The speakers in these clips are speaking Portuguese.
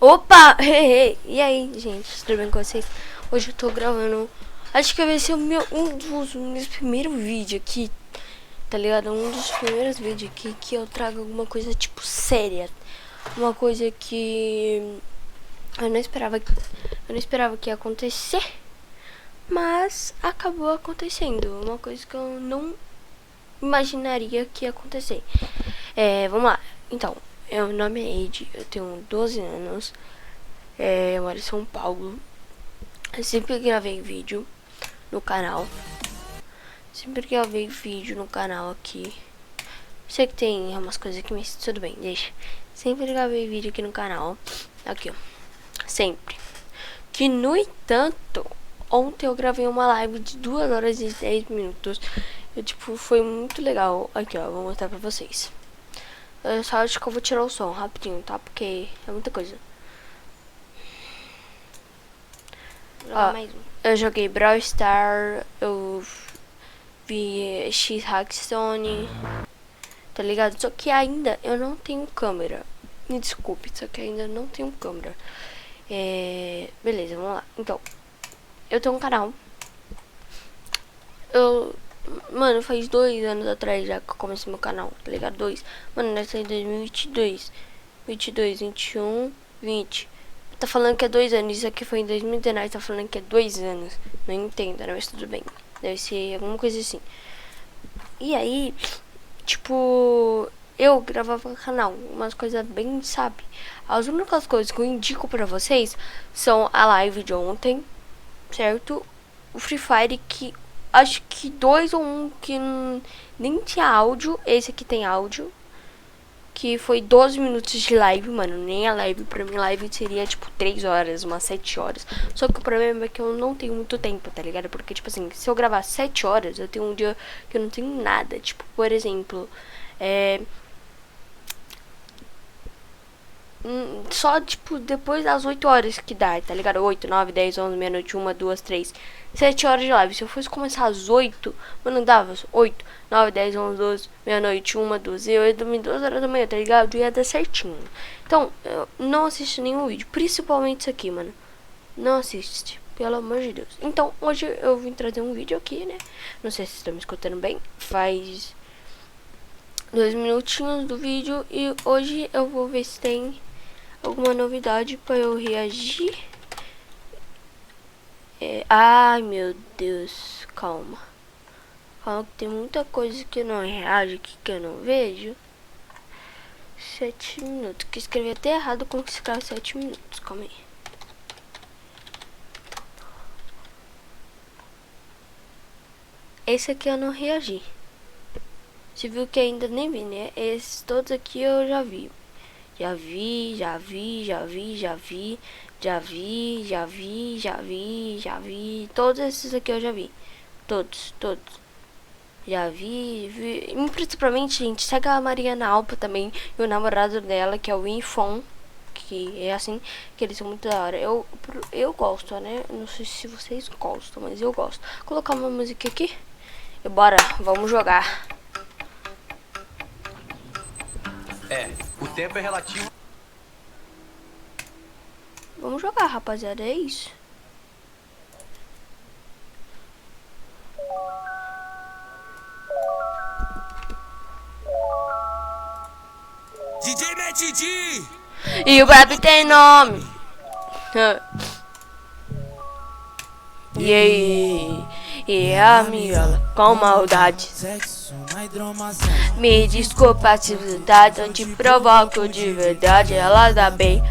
Opa! E aí, gente, tudo bem com vocês? Hoje eu tô gravando. Acho que vai ser um dos meus primeiros vídeos aqui, tá ligado? Um dos primeiros vídeos aqui que eu trago alguma coisa tipo séria. Uma coisa que eu não esperava que ia acontecer, mas acabou acontecendo. Uma coisa que eu não imaginaria que ia acontecer. Vamos lá. Então, meu nome é Ed, eu tenho 12 anos, eu moro em São Paulo. Eu sempre gravei vídeo no canal. Aqui. Sei que tem umas coisas aqui, mas tudo bem, deixa. Sempre gravei vídeo aqui no canal. Aqui, ó. Sempre. Que, no entanto, ontem eu gravei uma live de 2 horas e 10 minutos. Foi muito legal. Aqui, ó, vou mostrar pra vocês. Eu só acho que eu vou tirar o som rapidinho, tá? Porque é muita coisa. Ó, eu joguei Brawl Stars, eu vi X-Hackstone, tá ligado? Só que ainda eu não tenho câmera. Me desculpe, só que ainda não tenho câmera. Beleza, vamos lá. Então, eu tenho um canal. Mano, faz 2 anos atrás já que eu comecei meu canal, tá ligado? Mano, nós em 2022, 21, 20. Tá falando que é 2 anos, isso aqui foi em 2019, tá falando que é 2 anos. Não entendo, né? Mas tudo bem. Deve ser alguma coisa assim. E aí, eu gravava no canal, umas coisas bem, sabe? As únicas coisas que eu indico pra vocês são a live de ontem, certo? O Free Fire, que acho que 2 ou 1 que nem tinha áudio. Esse aqui tem áudio, que foi 12 minutos de live, mano. Nem a live, pra mim live seria 3 horas, umas 7 horas. Só que o problema é que eu não tenho muito tempo, tá ligado? Porque, assim, se eu gravar 7 horas, eu tenho um dia que eu não tenho nada. Por exemplo, só, depois das 8 horas que dá, tá ligado? 8, 9, 10, 11, meia-noite, 1, 2, 3, 7 horas de live. Se eu fosse começar às 8, mano, dava 8, 9, 10, 11, 12, meia-noite, 1, 2, eu ia dormir 2 horas da manhã, tá ligado? Ia dar certinho. Então, eu não assisto nenhum vídeo, principalmente isso aqui, mano. Não assiste, pelo amor de Deus. Então, hoje eu vim trazer um vídeo aqui, né? Não sei se vocês estão me escutando bem. Faz 2 minutinhos do vídeo e hoje eu vou ver se tem alguma novidade pra eu reagir. Ai, meu Deus, calma. Calma que tem muita coisa que eu não reajo aqui, que eu não vejo. 7 minutos, que escrevi até errado com que escreve 7 minutos, calma aí. Esse aqui eu não reagi. Você viu que ainda nem vi, né? Esses todos aqui eu já vi. Já vi. Todos esses aqui eu já vi. Todos. Já vi. Principalmente, gente, segue a Mariana Alpa também. E o namorado dela, que é o Infon. Que é assim, que eles são muito da hora. Eu gosto, né? Não sei se vocês gostam, mas eu gosto. Vou colocar uma música aqui. E bora, vamos jogar. O tempo é relativo. Vamos jogar, rapaziada, é isso. DJ Metidi! E o rap tem nome. E aí? E a miola com maldade. Me desculpa se verdade, não te provoco de verdade. Ela dá bem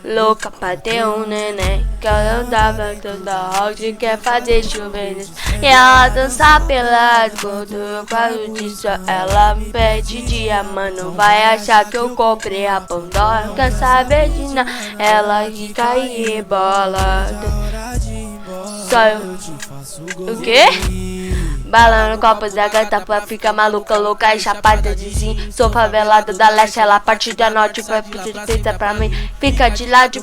louca pra ter um neném. Que ela dava toda rock, quer fazer chover. E ela dança pelado, quando eu falo disso ela me pede dia, mano. Vai achar que eu comprei a Pandora. Quer saber de nada, ela que cai e rebola. Só eu. O quê? Balando copos da gata pra ficar maluca, louca e chapada de sim. Sou favelada da leste, ela parte da norte, vai pedir pra mim. Fica de lado,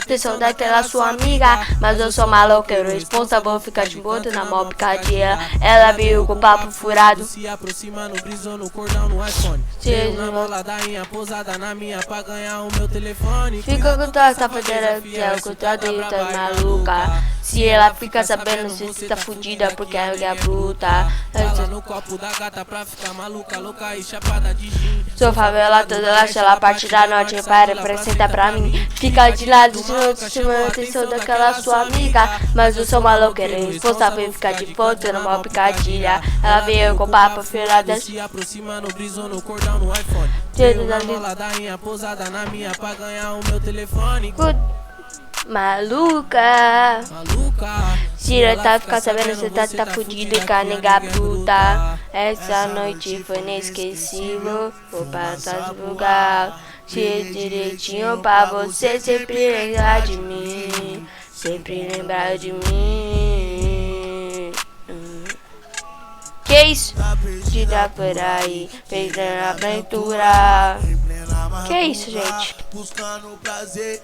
tem saudade dela, sua amiga. Mas eu sou maloqueiro, responsável, ficar de boto na mó picadinha. Ela veio com o papo furado. Se aproxima no brisou no cordão no iPhone. Lá da minha pousada na minha pra ganhar o meu telefone. Fica com toda essa fedeira que é o contrato e tá maluca. Se ela fica sabendo se tá fudida porque é bruta. Fala no copo da gata pra ficar maluca, louca e chapada de gin. Sou favela toda leste, ela parte da norte para representar pra mim. Fica de lado, se não atenção daquela sua amiga. Mas eu sou maloqueira, responsável ficar de foto numa picadilha. Ela veio com papo filada. Se aproxima no brisou no cordão no iPhone. Lá da minha pousada na minha pra ganhar o meu telefone. Maluca, Maluca. se ela tá ficar sabendo se tá fudido e com a nega bruta. Essa noite foi inesquecível, vou passar do lugar. Se direitinho pra você sempre lembrar de mim. Sempre lembrar de mim. Que isso? De dar por aí, perdendo a aventura. Que isso, gente? Buscando prazer,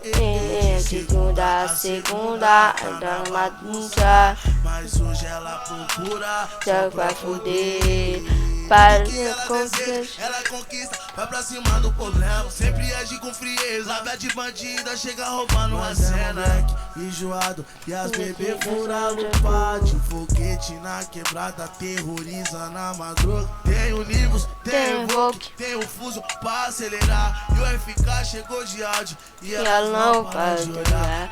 Segunda a segunda, andando numa duncha. mas hoje ela procura. Já vai fuder. Para Que ela deseja, ela conquista, vai pra cima do problema. Sempre age com frieza, lábia de bandida, chega roubando a cena. Enjoado, e as bebê furando o pátio. Foguete na quebrada, terroriza na madruga. Tem o Nivus, tem o Vogue, tem o Fuso pra acelerar. E o FK chegou de áudio, e ela não pode olhar.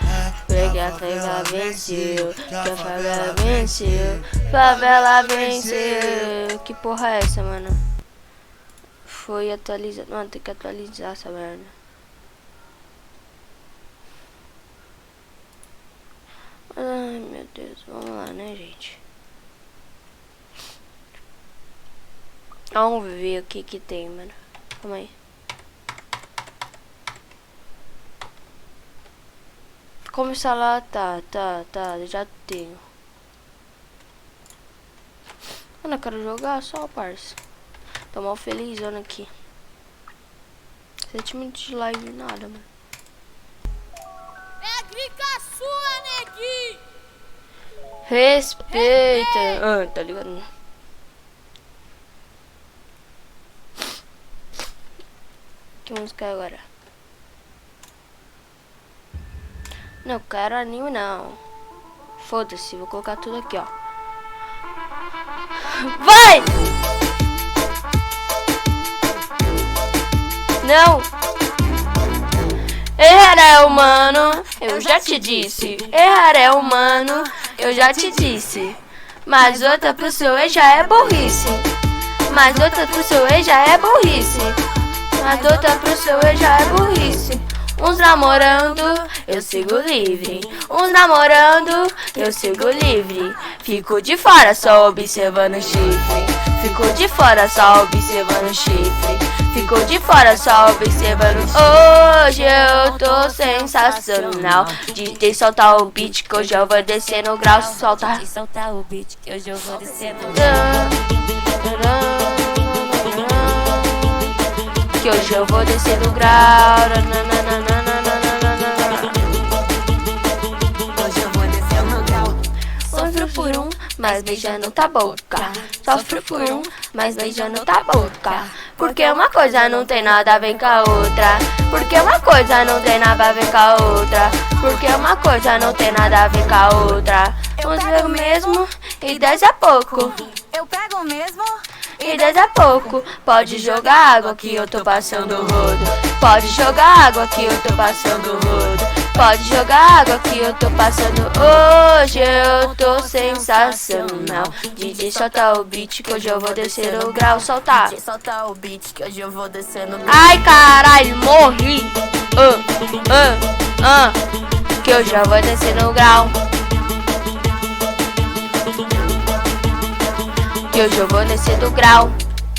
Porque a favela venceu, que a favela venceu, favela venceu. Que porra é essa, mano? Foi atualizado. Mano, tem que atualizar essa merda. Ai, meu Deus. Vamos lá, né, gente? Vamos ver o que que tem, mano. Calma aí. Como instalar? Tá, já tenho. Mano, eu quero jogar só, parça. Tô mal felizona aqui. 7 minutos de live, nada, mano. É grica sua, neguinho! Respeita. Ah, tá ligado? Que música é agora? Não quero anime, não. Foda-se, vou colocar tudo aqui, ó. Vai! Não! Errar é humano, eu já te disse. Errar é humano, eu já te disse. Mas outra pro seu ex já é burrice. Mas outra pro seu ex já é burrice. Mas outra pro seu ex já é burrice. Uns namorando, eu sigo livre. Uns namorando, eu sigo livre. Fico de fora só observando o chifre. Fico de fora só observando o chifre. Fico de fora só observando. Hoje eu tô sensacional. DJ soltar o beat que hoje eu vou descer no grau. Solta. De soltar o beat que hoje eu vou descer no grau. Que hoje eu vou descer no grau. Hoje eu vou descer no grau. Sofro por um, mas beijando tá boca. Sofro por um, mas beijando tá boca. Porque uma coisa não tem nada a ver com a outra. Porque uma coisa não tem nada a ver com a outra. Porque uma coisa não tem nada a ver com a outra. Uns pego mesmo e 10 é pouco. Eu pego mesmo. E 10 é pouco. Pode jogar água que eu tô passando o rodo. Pode jogar água que eu tô passando o rodo. Pode jogar água que eu tô passando. Hoje eu tô sensacional. DJ solta o beat que hoje eu vou descer o grau. Soltar. De soltar o beat que hoje eu vou descer no grau. Ai caralho, morri. Que hoje eu vou descer no grau. Que hoje eu vou descer do grau.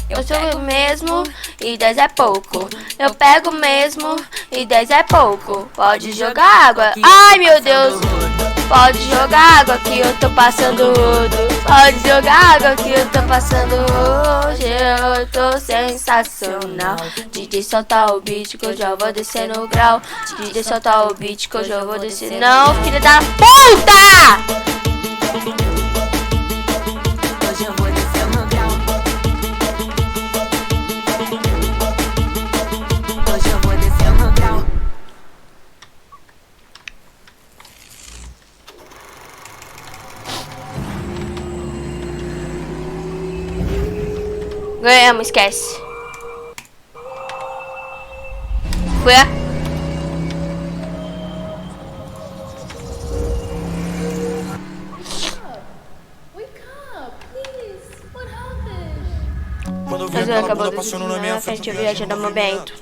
Eu sou mesmo e 10 é pouco. Eu pego mesmo e 10 é pouco. Pode jogar água. Ai meu Deus. Pode jogar água que eu tô passando rodo. Pode jogar água que eu tô passando hoje. Eu tô sensacional. DJ solta o beat que eu já vou descer no grau. DJ solta o beat que eu já vou descer. Não, filha da puta! Hoje eu vou descer no grau. Hoje eu vou descer no grau. Ganhamos, esquece. Foi a... Quando eu vi Mas eu aquela acabou bunda de passando na minha frente, eu viajei no momento.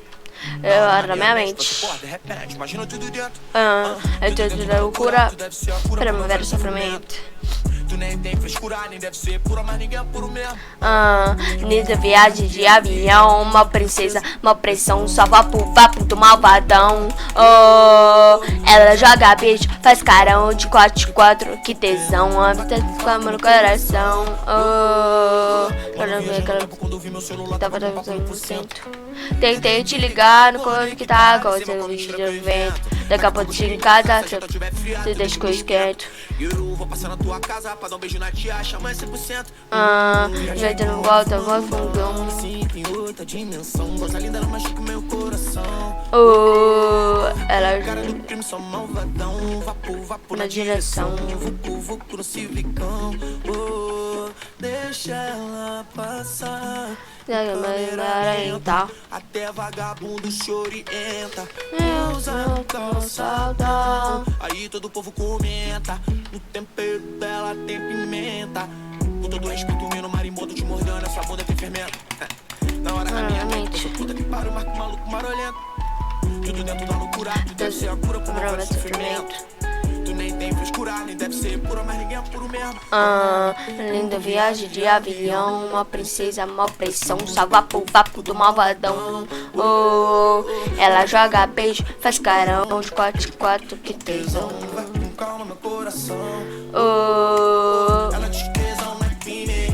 Eu era na minha mente. Imagina tudo dentro. Eu tô de loucura. Deve ser a cura Pra mover o sofrimento. Tu nem tem frescura, nem deve ser pura, mas ninguém é puro mesmo. Nessa viagem de avião, uma princesa, uma pressão, só vapo do malvadão. Ela joga beijo, faz carão de 4x4, que tesão, a vida descama no coração. Quando ver aquela Quando eu vi meu celular, tava dando 100%. Tentei te ligar no corpo que tá acontecendo, bicho de vento. Daqui a pouco chega em casa, você deixa que eu esquento. eu vou passar na tua casa pra dar um beijo na tia, chama 100%. Já não volta, vou fundão. Sim, em outra dimensão, gosta linda, ela machuca o meu coração. Ela Cara do crime, só malvadão, vapo na direção. Vucu no civicão. Deixa ela passar. Tá. Até vagabundo se orienta. Eu sou tão saudade. Aí todo o povo comenta. No tempero dela tem pimenta. Com todo respeito, o marimbondo te mordendo. Essa bunda tem fermento. Na hora da minha mente, puta que pariu, marca o maluco marolento. Tudo dentro da loucura, tu deve ser a cura pro meu velho sofrimento. Tu nem tem frescura, nem deve ser pura, mas ninguém é puro mesmo. Linda viagem de avião, uma princesa, uma pressão, só vapo do malvadão. Ela joga beijo, faz carão de 4x4, que tesão. Vai com calma, meu coração. Ela diz que tesão não é crime.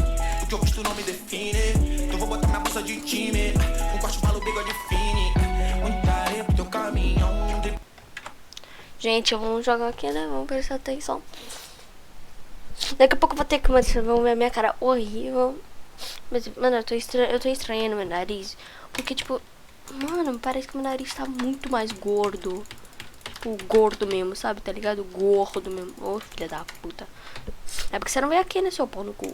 O que eu gosto não me define. Então vou botar minha bolsa de time. Um corte falo bigode fine. Muita areia pro teu caminhão. Gente, vamos jogar aqui, né? Vamos prestar atenção. Daqui a pouco eu vou ter que mostrar, vão ver a minha cara horrível. Mas, mano, eu tô estranhando meu nariz. Porque, tipo, mano, parece que meu nariz tá muito mais gordo. Tipo, gordo mesmo, sabe? Tá ligado? Gordo mesmo. Ô, filha da puta. É porque você não veio aqui, né, seu pau no cu?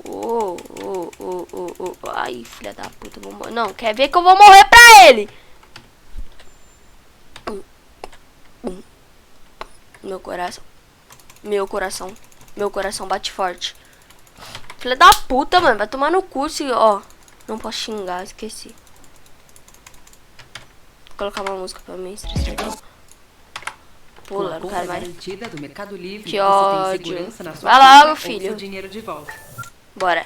Ai, filha da puta. Não, quer ver que eu vou morrer pra ele? Meu coração bate forte. Filha da puta, mano, vai tomar no cu se, ó. Não posso xingar, esqueci. Vou colocar uma música pra mim, estressar. Pula, não quero mais. Do Mercado Livre, Que você ódio. tem segurança na sua Vai logo, conta ou filho. seu dinheiro de volta. Bora.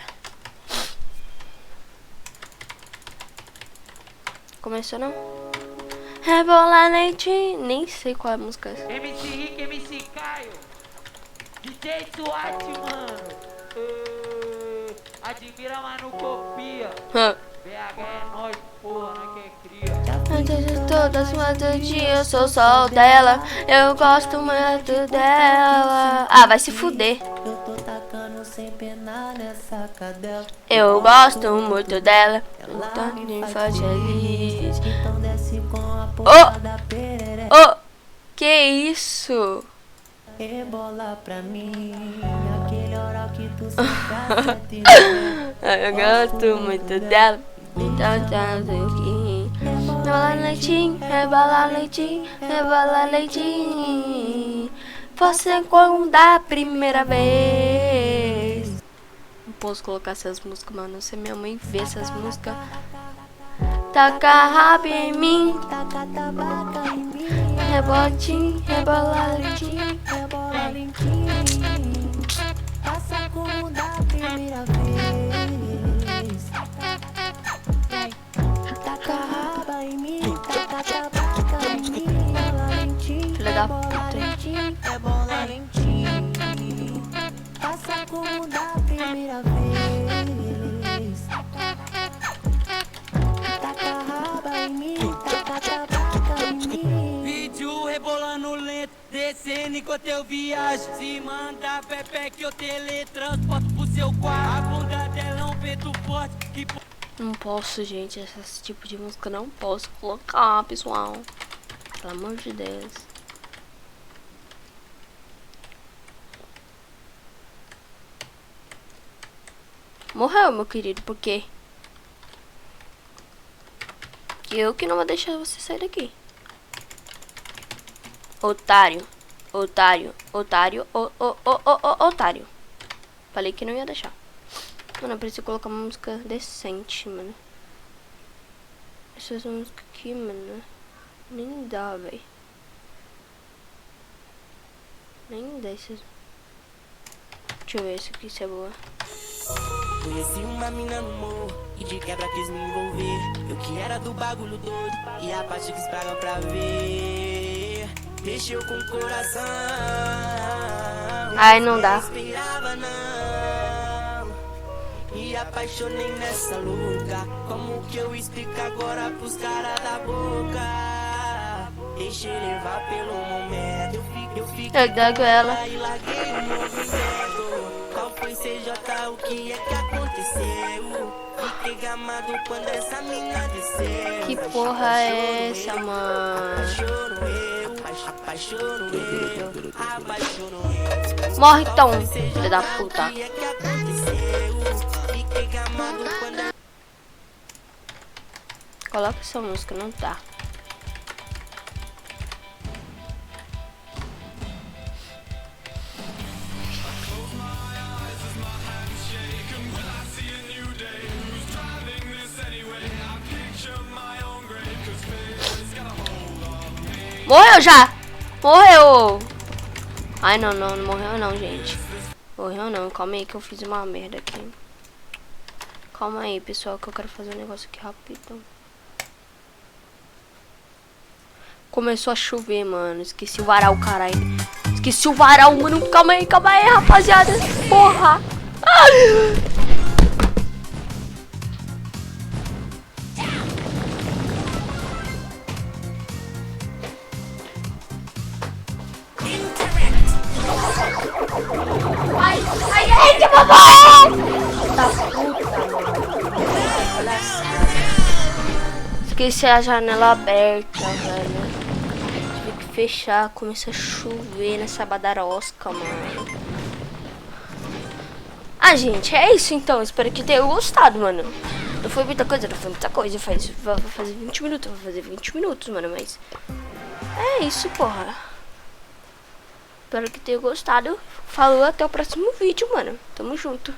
Começou não? Rebola leite. Nem sei qual é a música. MC Rick, MC Caio, DJ SWAT, mano. Admira, mas não copia. BH é nóis, porra, não quer cria. Antes de todas as dias eu sou só dela. Eu gosto muito dela. Ah, vai se fuder. Eu tô tacando sem pena nessa cadela. Eu gosto muito dela. Ela Tá me me faz faz feliz. Então desce com a porra da perereca. Oh, que isso? Rebola pra mim aquele oral que tu se sete. Eu gosto muito dela. Então tá aqui. Rebola leitinho, rebola leitinho, rebola leitinho. Você como da primeira vez. Não posso colocar essas músicas, mano. Se minha mãe vê essas músicas. Taca rabo em mim. Taca tabaca em mim. Rebotinho, rebola leitinho. Rebola lentinho. Passa como da primeira vez. Taca raba em mim. Taca tabaca em mim. Rebola lentinho. Filha da Rebola puta. lentinho. Rebola lentinho. Passa como da primeira vez. primeira vez. Taca a raba em mim, taca a tabaca em mim. Vídeo rebolando lento, descendo enquanto eu viajo. Se manda Pepe que eu teletransporto pro seu quarto. A bunda dela é um vento forte que... Não posso, gente, esse tipo de música não posso colocar, pessoal. Pelo amor de Deus. Morreu, meu querido, por quê? Eu que não vou deixar você sair daqui. Otário. Otário. Otário. Otário. Falei que não ia deixar. Mano, eu preciso colocar uma música decente, mano. Essas músicas aqui, mano, nem dá, velho. Nem dá esses. Deixa eu ver esse aqui se é boa. Conheci uma mina no morro e de quebra quis me envolver. Eu que era do bagulho doido e a parte quis pagar pra ver. Mexeu com o coração. Ai, não dá. Esperava não. Me apaixonei nessa louca. Como que eu explico agora pros caras da boca? Deixei levar pelo momento. Eu fiquei com ela. e larguei o movimento. Qual foi CJ? O que é que aconteceu? Fiquei gamado quando essa mina desceu. Que porra é essa, mano? Apaixono eu, apaixono eu. Morre então, filho da puta. Coloca essa música, não tá. Morreu já! Morreu! Ai, não morreu não, gente. Morreu não, calma aí que eu fiz uma merda aqui. Calma aí, pessoal, que eu quero fazer um negócio aqui rápido. Começou a chover, mano. Esqueci o varal, caralho. Esqueci o varal, mano. Calma aí, rapaziada. Porra! Ai, que babão! Da puta, mano. Esqueci a janela aberta, velho. Tive que fechar, começou a chover nessa badarosca, mano. Ah, gente, é isso então. Espero que tenham gostado, mano. Não foi muita coisa, não foi muita coisa. Vou fazer 20 minutos, vou fazer 20 minutos, mano, mas... É isso, porra. Espero que tenham gostado. Falou, até o próximo vídeo, mano. Tamo junto.